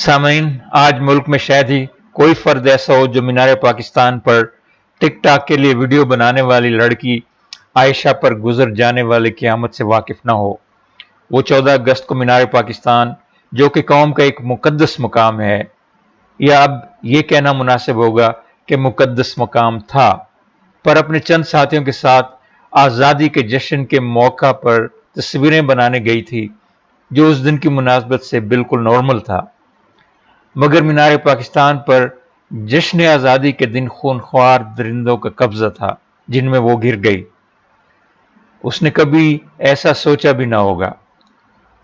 सामीन, आज मुल्क में शायद ही कोई फर्द ऐसा हो जो मीनार पाकिस्तान पर टिक टाक के लिए वीडियो बनाने वाली लड़की आयशा पर गुजर जाने वाली क़यामत से वाकिफ न हो। वो 14 अगस्त को मीनार पाकिस्तान, जो कि कौम का एक मुकद्दस मकाम है, या अब ये कहना मुनासिब होगा कि मुकद्दस मकाम था, पर अपने चंद साथियों के साथ आज़ादी के जश्न के मौका पर तस्वीरें बनाने गई थी, जो उस दिन की मुनासबत से बिल्कुल नॉर्मल था। मगर मीनार पाकिस्तान पर जश्न आज़ादी के दिन खूनख्वार दरिंदों का कब्जा था, जिनमें वो गिर गई। उसने कभी ऐसा सोचा भी ना होगा।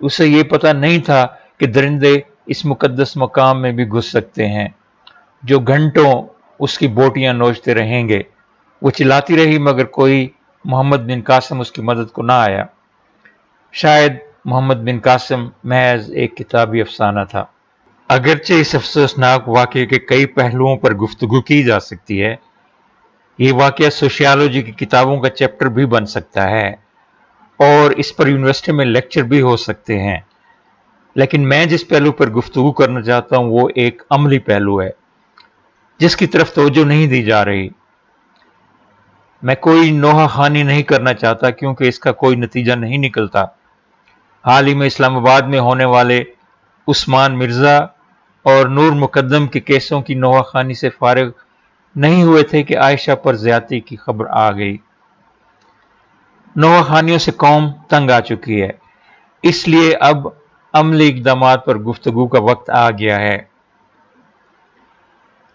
उसे ये पता नहीं था कि दरिंदे इस मुकद्दस मकाम में भी घुस सकते हैं, जो घंटों उसकी बोटियां नोचते रहेंगे। वो चिल्लाती रही, मगर कोई मोहम्मद बिन कासिम उसकी मदद को ना आया। शायद मोहम्मद बिन कासिम महज एक किताबी अफसाना था। अगरचे इस अफसोसनाक वाक़ये के कई पहलुओं पर गुफ्तगू की जा सकती है। ये वाक़या सोशियोलॉजी की किताबों का चैप्टर भी बन सकता है और इस पर यूनिवर्सिटी में लेक्चर भी हो सकते हैं, लेकिन मैं जिस पहलू पर गुफ्तगू करना चाहता हूँ वो एक अमली पहलू है, जिसकी तरफ तवज्जो नहीं दी जा रही। मैं कोई नोहा खानी नहीं करना चाहता, क्योंकि इसका कोई नतीजा नहीं निकलता। हाल ही में इस्लामाबाद में होने वाले उस्मान मिर्जा और नूर मुकद्दम के केसों की नोहाखानी से फारिग नहीं हुए थे कि आयशा पर ज्यादती की खबर आ गई। नोहाखानियों से कौम तंग आ चुकी है, इसलिए अब अमली इक़दामात पर गुफ्तगू का वक्त आ गया है।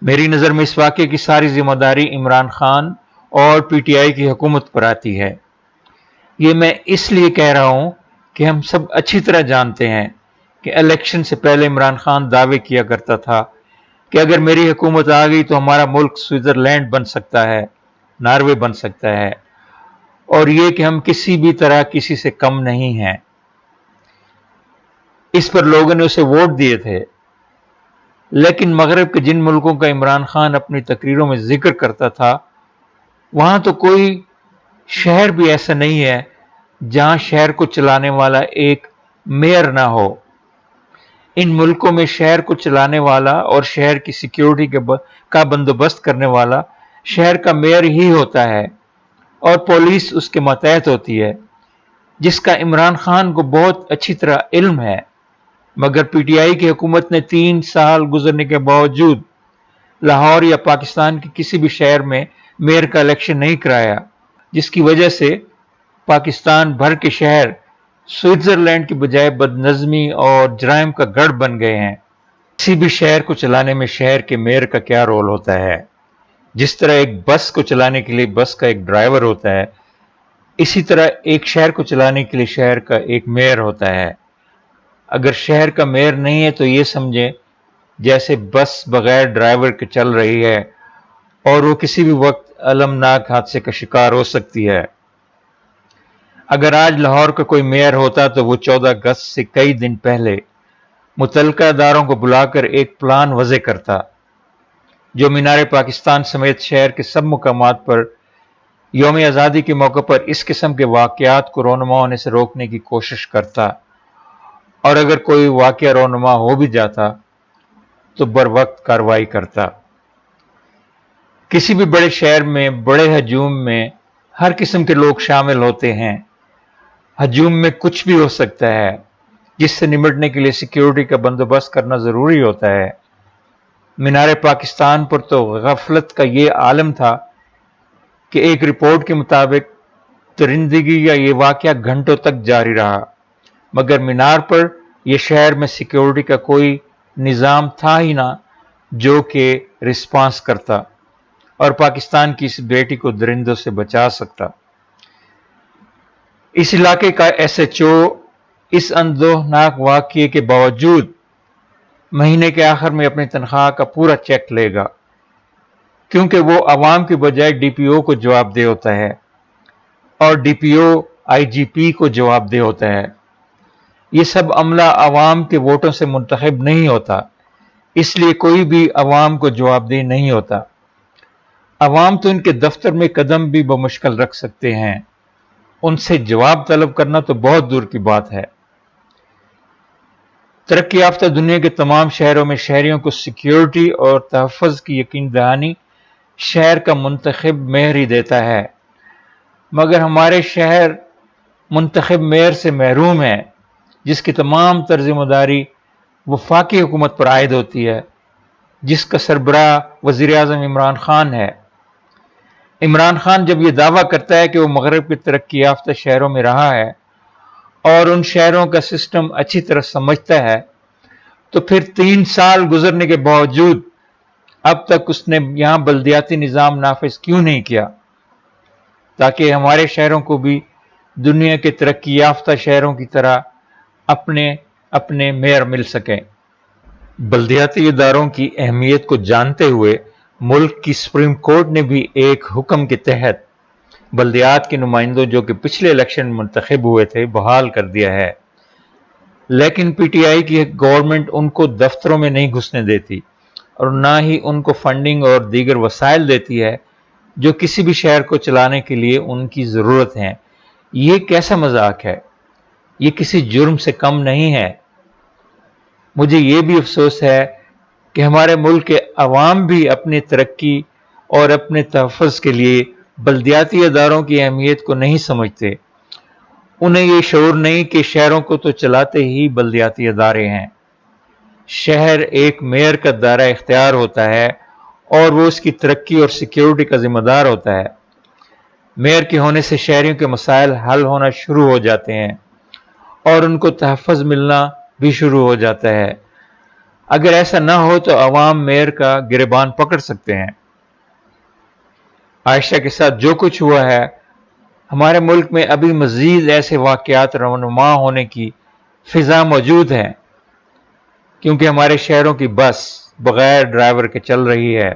मेरी नज़र में इस वाक़े की सारी जिम्मेदारी इमरान खान और पीटीआई की हुकूमत पर आती है। ये मैं इसलिए कह रहा हूं कि हम सब अच्छी तरह जानते हैं कि इलेक्शन से पहले इमरान खान दावे किया करता था कि अगर मेरी हुकूमत आ गई तो हमारा मुल्क स्विट्जरलैंड बन सकता है, नॉर्वे बन सकता है, और ये कि हम किसी भी तरह किसी से कम नहीं हैं। इस पर लोगों ने उसे वोट दिए थे। लेकिन मगरब के जिन मुल्कों का इमरान खान अपनी तकरीरों में जिक्र करता था, वहां तो कोई शहर भी ऐसा नहीं है जहां शहर को चलाने वाला एक मेयर ना हो। इन मुल्कों में शहर को चलाने वाला और शहर की सिक्योरिटी का बंदोबस्त करने वाला शहर का मेयर ही होता है, और पुलिस उसके मातहत होती है, जिसका इमरान खान को बहुत अच्छी तरह इल्म है। मगर पीटीआई की हुकूमत ने 3 साल गुजरने के बावजूद लाहौर या पाकिस्तान के किसी भी शहर में मेयर का इलेक्शन नहीं कराया, जिसकी वजह से पाकिस्तान भर के शहर स्विट्जरलैंड की बजाय बदनज़मी और जराइम का गढ़ बन गए हैं। किसी भी शहर को चलाने में शहर के मेयर का क्या रोल होता है? जिस तरह एक बस को चलाने के लिए बस का एक ड्राइवर होता है, इसी तरह एक शहर को चलाने के लिए शहर का एक मेयर होता है। अगर शहर का मेयर नहीं है तो ये समझें जैसे बस बगैर ड्राइवर के चल रही है और वो किसी भी वक्त अलमनाक हादसे का शिकार हो सकती है। अगर आज लाहौर का कोई मेयर होता तो वो 14 अगस्त से कई दिन पहले मुतल्लिका इदारों को बुलाकर एक प्लान वज़े करता, जो मीनार पाकिस्तान समेत शहर के सब मुकामात पर यौम आज़ादी के मौके पर इस किस्म के वाक़यात को रोनुमा होने से रोकने की कोशिश करता, और अगर कोई वाक़या रोनुमा हो भी जाता तो बर वक्त कार्रवाई करता। किसी भी बड़े शहर में बड़े हजूम में हर किस्म के लोग शामिल होते हैं। हजूम में कुछ भी हो सकता है, जिससे निपटने के लिए सिक्योरिटी का बंदोबस्त करना ज़रूरी होता है। मीनार पाकिस्तान पर तो गफलत का ये आलम था कि एक रिपोर्ट के मुताबिक दरिंदगी का ये वाक़या घंटों तक जारी रहा, मगर मीनार पर यह शहर में सिक्योरिटी का कोई निज़ाम था ही ना जो कि रिस्पांस करता और पाकिस्तान की इस बेटी को दरिंदों से बचा सकता। इस इलाके का एसएचओ इस अंदोहनाक वाक़ये के बावजूद महीने के आखिर में अपनी तनख्वाह का पूरा चेक लेगा, क्योंकि वो अवाम की बजाय डीपीओ को जवाबदेह होता है और डीपीओ आईजीपी को जवाबदेह होता है। ये सब अमला अवाम के वोटों से मुंतखब नहीं होता, इसलिए कोई भी अवाम को जवाबदेह नहीं होता। अवाम तो इनके दफ्तर में कदम भी बमुश्किल रख सकते हैं, उनसे जवाब तलब करना तो बहुत दूर की बात है। ترقی یافتہ دنیا کے تمام شہروں میں شہریوں کو سیکیورٹی اور تحفظ کی یقین دہانی شہر کا منتخب میئر ہی دیتا ہے، مگر ہمارے شہر منتخب میئر سے محروم ہے، جس کی تمام طرز مداری وفاقی حکومت پر عائد ہوتی ہے، جس کا سربراہ وزیر اعظم عمران خان ہے۔ عمران خان جب یہ دعویٰ کرتا ہے کہ وہ مغرب کے ترقی یافتہ شہروں میں رہا ہے اور ان شہروں کا سسٹم اچھی طرح سمجھتا ہے، تو پھر 3 سال گزرنے کے باوجود اب تک اس نے یہاں بلدیاتی نظام نافذ کیوں نہیں کیا تاکہ ہمارے شہروں کو بھی دنیا کے ترقی یافتہ شہروں کی طرح اپنے اپنے میئر مل سکیں۔ بلدیاتی اداروں کی اہمیت کو جانتے ہوئے ملک کی سپریم کورٹ نے بھی ایک حکم کے تحت بلدیات کے نمائندوں جو کہ پچھلے الیکشن منتخب ہوئے تھے بحال کر دیا ہے، لیکن پی ٹی آئی کی گورنمنٹ ان کو دفتروں میں نہیں گھسنے دیتی اور نہ ہی ان کو فنڈنگ اور دیگر وسائل دیتی ہے جو کسی بھی شہر کو چلانے کے لیے ان کی ضرورت ہیں۔ یہ کیسا مذاق ہے؟ یہ کسی جرم سے کم نہیں ہے۔ مجھے یہ بھی افسوس ہے کہ ہمارے ملک کے عوام بھی اپنی ترقی اور اپنے تحفظ کے لیے بلدیاتی اداروں کی اہمیت کو نہیں سمجھتے۔ انہیں یہ شعور نہیں کہ شہروں کو تو چلاتے ہی بلدیاتی ادارے ہیں۔ شہر ایک میئر کا دائرہ اختیار ہوتا ہے اور وہ اس کی ترقی اور سیکیورٹی کا ذمہ دار ہوتا ہے۔ میئر کے ہونے سے شہریوں کے مسائل حل ہونا شروع ہو جاتے ہیں اور ان کو تحفظ ملنا بھی شروع ہو جاتا ہے۔ اگر ایسا نہ ہو تو عوام میئر کا گریبان پکڑ سکتے ہیں۔ عائشہ کے ساتھ جو کچھ ہوا ہے، ہمارے ملک میں ابھی مزید ایسے واقعات رونما ہونے کی فضا موجود ہے، کیونکہ ہمارے شہروں کی بس بغیر ڈرائیور کے چل رہی ہے۔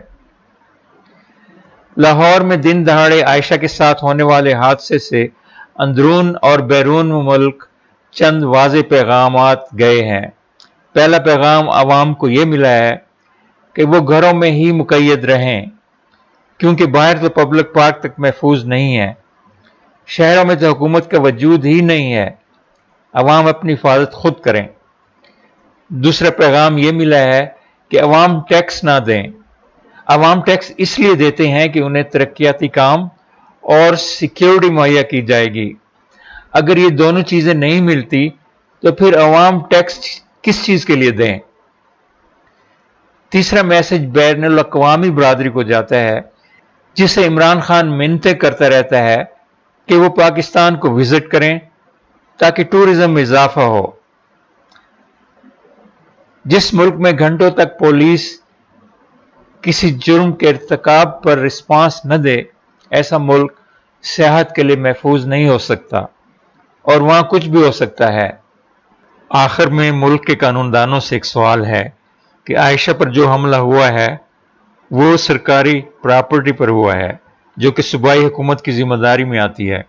لاہور میں دن دہاڑے عائشہ کے ساتھ ہونے والے حادثے سے اندرون اور بیرون ملک چند واضح پیغامات گئے ہیں۔ پہلا پیغام عوام کو یہ ملا ہے کہ وہ گھروں میں ہی مقید رہیں، کیونکہ باہر تو پبلک پارک تک محفوظ نہیں ہے۔ شہروں میں تو حکومت کا وجود ہی نہیں ہے، عوام اپنی حفاظت خود کریں۔ دوسرا پیغام یہ ملا ہے کہ عوام ٹیکس نہ دیں۔ عوام ٹیکس اس لیے دیتے ہیں کہ انہیں ترقیاتی کام اور سیکیورٹی مہیا کی جائے گی۔ اگر یہ دونوں چیزیں نہیں ملتی تو پھر عوام ٹیکس کس چیز کے لیے دیں؟ تیسرا میسج بین الاقوامی برادری کو جاتا ہے، جسے عمران خان منتیں کرتا رہتا ہے کہ وہ پاکستان کو وزٹ کریں تاکہ ٹورزم میں اضافہ ہو۔ جس ملک میں گھنٹوں تک پولیس کسی جرم کے ارتکاب پر رسپانس نہ دے، ایسا ملک سیاحت کے لیے محفوظ نہیں ہو سکتا، اور وہاں کچھ بھی ہو سکتا ہے۔ آخر میں ملک کے قانون دانوں سے ایک سوال ہے کہ عائشہ پر جو حملہ ہوا ہے وہ سرکاری پراپرٹی پر ہوا ہے جو کہ صوبائی حکومت کی ذمہ داری میں آتی ہے۔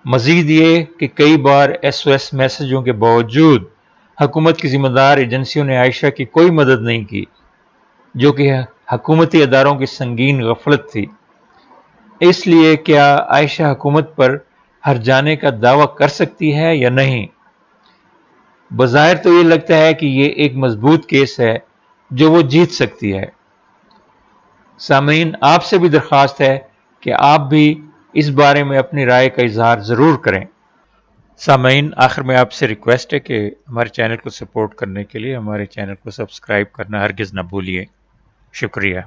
مزید یہ کہ کئی بار ایس او ایس میسجوں کے باوجود حکومت کی ذمہ دار ایجنسیوں نے عائشہ کی کوئی مدد نہیں کی، جو کہ حکومتی اداروں کی سنگین غفلت تھی۔ اس لیے کیا عائشہ حکومت پر ہر جانے کا دعویٰ کر سکتی ہے یا نہیں؟ بظاہر تو یہ لگتا ہے کہ یہ ایک مضبوط کیس ہے جو وہ جیت سکتی ہے۔ سامعین، آپ سے بھی درخواست ہے کہ آپ بھی اس بارے میں اپنی رائے کا اظہار ضرور کریں۔ سامعین، آخر میں آپ سے ریکویسٹ ہے کہ ہمارے چینل کو سپورٹ کرنے کے لیے ہمارے چینل کو سبسکرائب کرنا ہرگز نہ بھولیے۔ شکریہ۔